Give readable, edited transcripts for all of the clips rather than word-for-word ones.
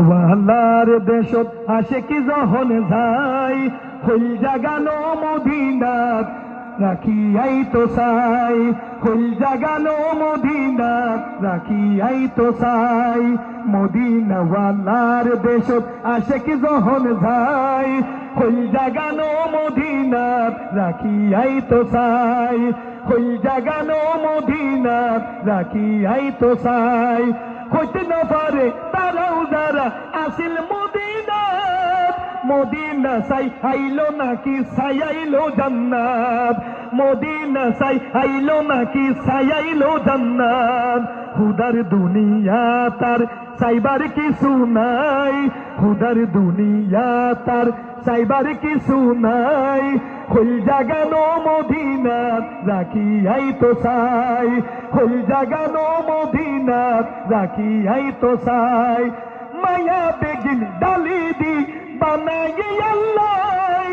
ওয়ালার দেশত আশেকি যখন যাই হইল জাগানো মদিনাত রাখিয়াই তো চাই, হইল জাগানো মদিনাত রাখিয়াই তো চাই। মদিনাওয়ালার দেশত আশেকি যখন যাই হইল জাগানো মদিনাত রাখিয়াই তো চাই, হইল জাগানো মদিনাত রাখিয়াই তো চাই। হইতে না পারে তারাও যারা আসিল মদিনাত, মদিনা চাই আইলো নাকি চাই আইলো জান্নাত, মদিনা চাই আইলো নাকি চাই আইলো জান্নাত। হুদার দুনিয়া তার চাইবার কিছু নাই, হুদার দুনিয়া তার চাইবার কিছু নাই। হইল জাগানো মদিনাত রাখিয়াই তো চাই, হইল জাগানো মদিনাত রাখিয়াই তো চাই। মায়া বেগিন ডালি দি বানাই আল্লাহ,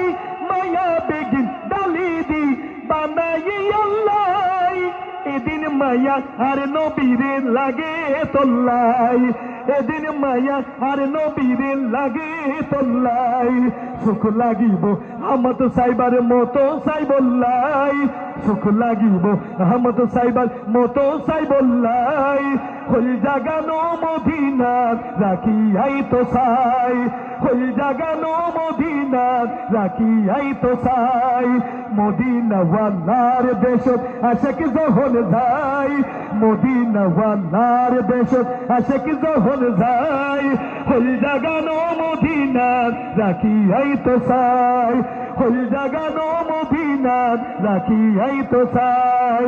মায়া বেগিন ডালি দি বানাই আল্লাহ। এদিন মায়া আর নবীরে লাগে তোল্লাই, এদিন মায়া আর নবীরে লাগে তোল্লাই। সুখ লাগিব আমত সাইবার মতো সাই বললাই, সুখ লাগিব আমত সাইবার মতো সাই বললাই। হইল জাগানো মদিনাত রাখিয়াই তো চাই, হইল জাগানো মদিনাত রাখিয়াই তো চাই। মদিনাওয়ালার দেশত আশেক যখন যাই, মদিনাওয়ালার দেশত আশেক যখন যাই হইল জাগানো মদিনাত রাখিয়াই তো চাই, হইল জাগানো মদিনাত রাখিয়াই তো চাই।